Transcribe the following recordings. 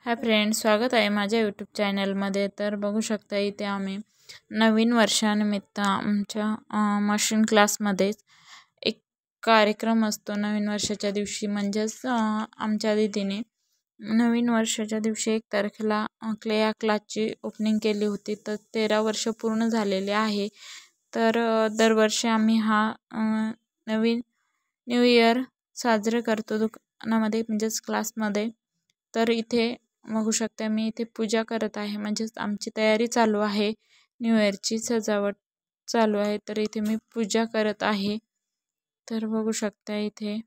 Hi friends, स्वागत आहे माझ्या यूट्यूब चॅनलमध्ये। तर बघू शकता इथे आम्ही नवीन वर्षानिमित्त आमच्या मशीन क्लासमध्ये एक कार्यक्रम असतो। नवीन वर्षाच्या दिवशी म्हणजेच आमच्या दीदीने नवीन वर्षाच्या दिवशी 1 तारखेला या क्लासची ओपनिंग केली होती। तर 13 वर्ष पूर्ण झालेले आहे। तर दरवर्षी आम्ही हा नवीन न्यू इयर साजरे करतो दुकानामध्ये म्हणजेच क्लासमध्ये। तर इथे बघू शकता मी इथे पूजा करत आहे, म्हणजेच आमची तयारी चालू आहे, न्यू इयरची सजावट चालू आहे। तर इथे मी पूजा करत आहे। तर बघू शकता इथे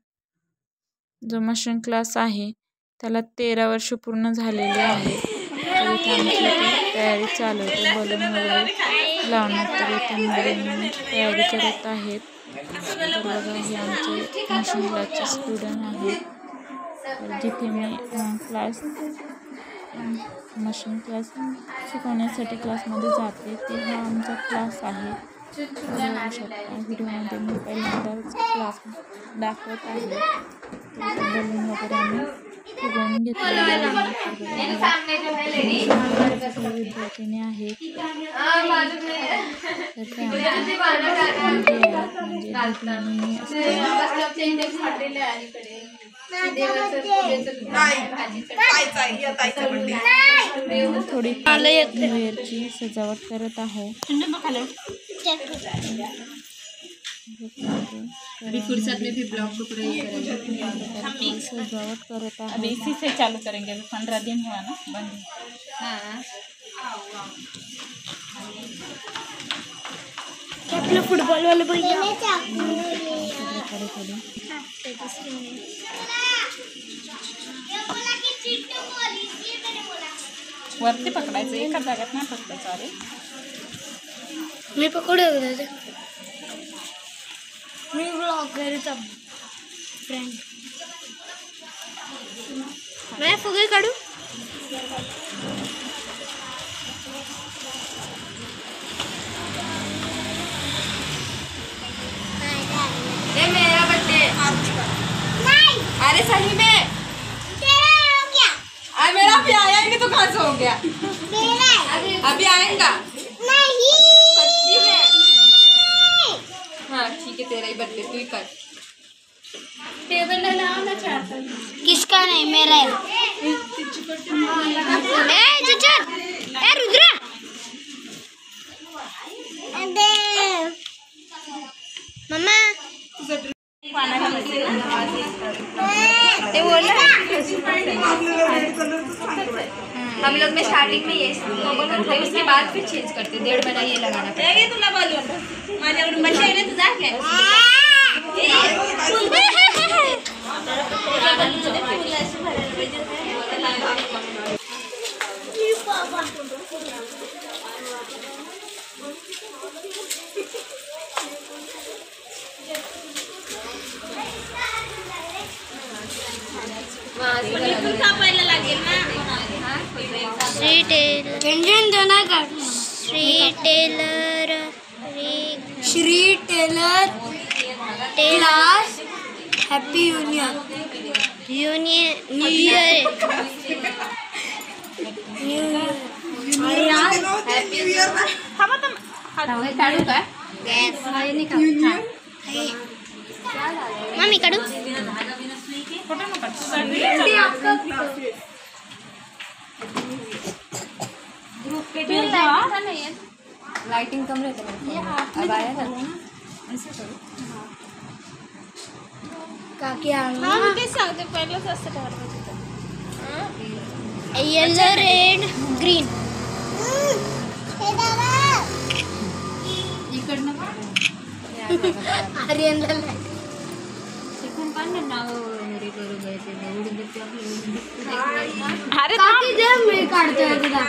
जो मशीन क्लास आहे त्याला 13 वर्ष पूर्ण झालेले आहे। तर इथे आमची तयारी चालू आहे, बलून वगैरे लावण्यात। तर इथे मुलींनी तयारी करत आहेत। तर बघा हे आमचे मशीन क्लासचे स्टुडंट आहेत। जिथे मी मशीन क्लास शिकवण्यासाठी क्लासमध्ये जाते ते हा आमचा क्लास आहे। बघू शकता व्हिडिओमध्ये मी पहिल्यांदाच क्लास दाखवत आहे। तर बलून वगैरे आम्ही फुगवून घेतलेले विद्यार्थिनी आहेत। तर ते थोडी न्यू इयरची सजावट करत आहे। सजावट करत आहे। अब इसी से चालू करेंगे, अभी 15 दिन हुआ ना बंद। हाँ आपलं फुटबॉल वाले भैया वरती पकडायचं, एका जागेत नाही पकडायचं। अरे मी पकडू मी ब्लॉगरचा फ्रेंड मैं फुगे काढू। ये मेरा बर्थडे नहीं। अरे सही में तेरा हो गया। अरे मेरा भी आया ही नहीं तो कहाँ से हो गया? मेरा अभी आएगा नहीं सच्ची में। हाँ ठीक है, तेरा ही बर्थडे, तू ही कर। टेबल लगाना चाहता हूँ। किसका नहीं, मेरा है। ए चचर, ए रुद्रा मम्मा ये बोल रहा हम लोग में स्टार्टिंग में ये करते, उसके बाद फिर चेंज करते। 1.5 महीना ये लगाना पड़ता है। तुला बोलून माझ्याकडून बसायला तुझा काय Shri tailor class happy new year काढू का? मम्मी काढू। लाइटिंग कम रहता है। अब आया ना ऐसे करो काकी मी तेच सांगते, पहिलंच असं ठरवायचं। येलो रेड ग्रीन इकडनं आर्यनला शिकून काढणार नाव वगैरे करू घ्यायचे उडून देते अरे काकी दे, मी काढतोय तुला।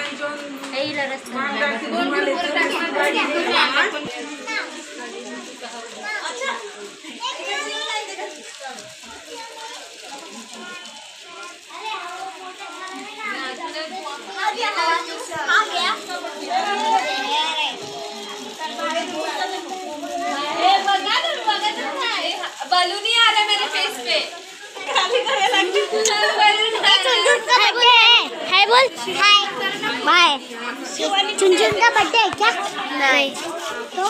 बलून ही आ रहा है मेरे फेस पे। है इनका बर्थडे है क्या? नहीं तो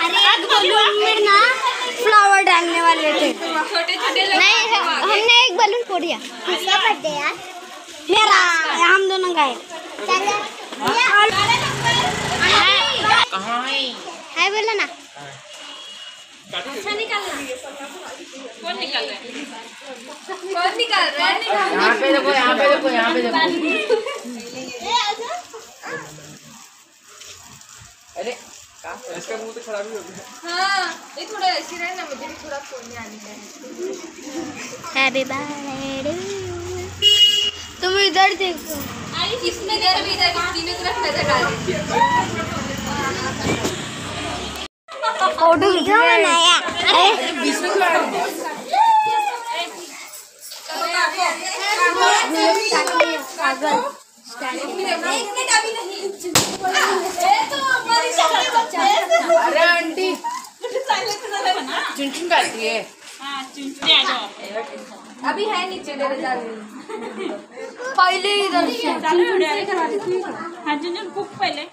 अरे बलून में ना फ्लावर डालने वाले थे। छोटे छोटे लोग नहीं हमने एक बलून फोड़ दिया। किसका बर्थडे यार? मेरा। हम दोनों का है। हाय बोलो ना। अच्छा निकाल रहा है। कौन निकाल रहा है? कौन निकाल रहा है? यहाँ पे देखो, यहाँ पे देखो, यहाँ पे देखो। अरे इसका मुंह तो खराब ही हो गया। हाँ ये थोड़ा ऐसे रहे ना, मुझे भी थोड़ा फोड़ने आने का है। Happy birthday. तुम इधर देखो। इसमें इधर भी इधर तीनों तरफ नजर डाल दीजिए। फोटो क्यों बनाया? अरे आंटी चुन काटती है। अभी है नीचे मेरे डालने। पहले इधर से हाँ झुनझुन कुक पहले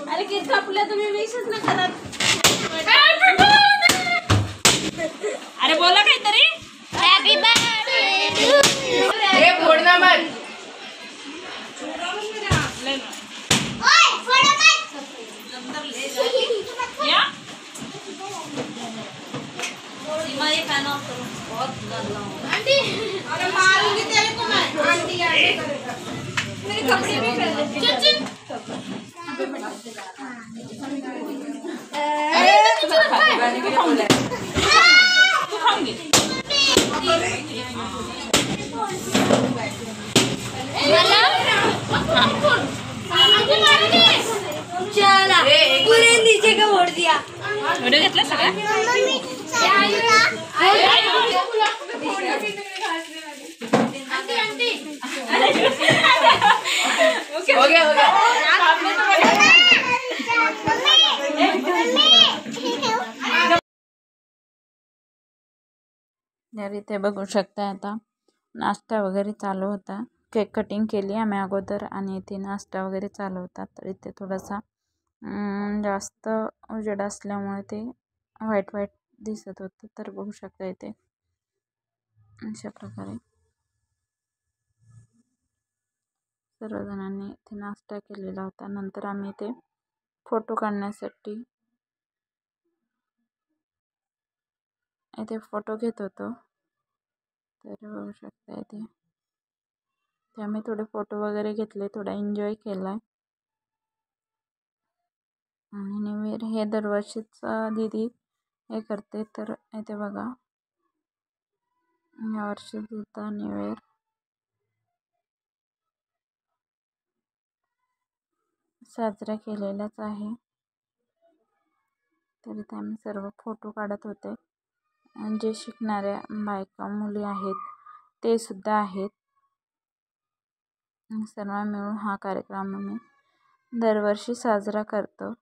अरे केक कापला तुम्ही विशच ना करत. अरे बोला काहीतरी. Happy birthday. ये फोड़ना मत। ओए फोड़ो मत। या आंटी अरे मारूंगी तेरे को मैं। आंटी मेरे कपड़े भी पहन ले। तू खाऊंगी. चला पूरे नीचे का फोड़ दिया। व्हिडिओ घेतला सगळा. हो गया हो गया। तर इथे बघू शकता आता नाश्ता वगैरे चालू होता. केक कटिंग केली आम्ही अगोदर आणि इथे नाश्ता वगैरे चालू होता. तर इथे थोडासा जास्त उजेड असल्यामुळे ते व्हाईट व्हाईट दिसत होतं. तर बघू शकता इथे अशा प्रकारे सर्वजणांनी इथे नाश्ता केलेला होता. नंतर आम्ही इथे फोटो काढण्यासाठी इथे फोटो घेत होतो. तर बघू शकता इथे ते आम्ही थोडे फोटो वगैरे घेतले, थोडा एन्जॉय केला. आणि न्यू इयर हे दरवर्षीच दीदी हे करते. तर इथे बघा यावर्षी सुद्धा न्यू इयर साजरा केलेलाच आहे. तर इथे आम्ही सर्व फोटो काढत होते. आणि जे शिकणाऱ्या बायका मुली आहेत ते सुद्धा आहेत. सर्व मिळून हा कार्यक्रम आम्ही दरवर्षी साजरा करतो.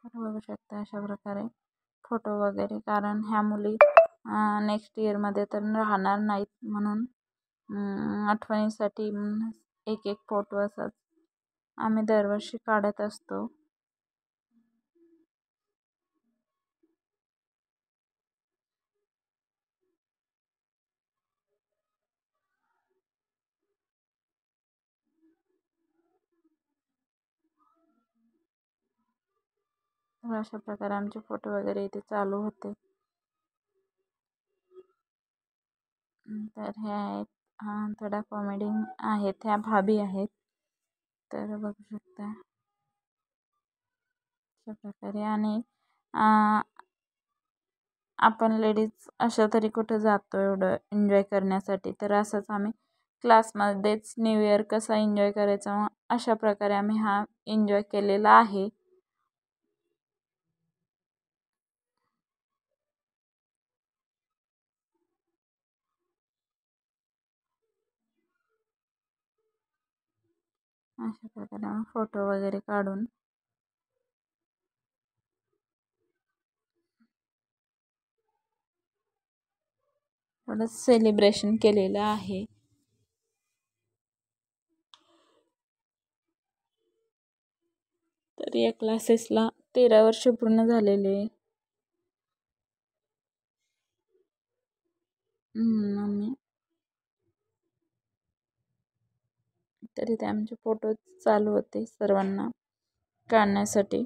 तर बघू शकता अशा प्रकारे फोटो वगैरे, कारण ह्या मुली नेक्स्ट इयरमध्ये तर राहणार नाहीत म्हणून आठवणीसाठी एक एक फोटो असाच आम्ही दरवर्षी काढत असतो. तर अशा प्रकारे आमचे फोटो वगैरे इथे चालू होते. तर ह्या आहेत थोड्या कॉमेडी आहेत, ह्या भाभी आहेत. तर बघू शकता अशा प्रकारे. आणि आपण लेडीज अशा तरी कुठं जातो एवढं एन्जॉय करण्यासाठी. तर असंच आम्ही क्लासमध्येच न्यू इयर कसा एन्जॉय करायचा मग अशा प्रकारे आम्ही हा एन्जॉय केलेला आहे. अशा प्रकारे फोटो वगैरे काढून थोडं सेलिब्रेशन केलेलं आहे. तर या क्लासेसला 13 वर्ष पूर्ण झालेले. मम्मी तरी ते आमचे फोटो चालू होते सर्वांना काढण्यासाठी.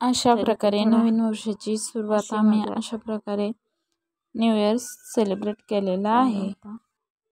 अशा प्रकारे नवीन वर्षाची सुरुवात आम्ही अशा प्रकारे न्यू इयर सेलिब्रेट केलेला आहे.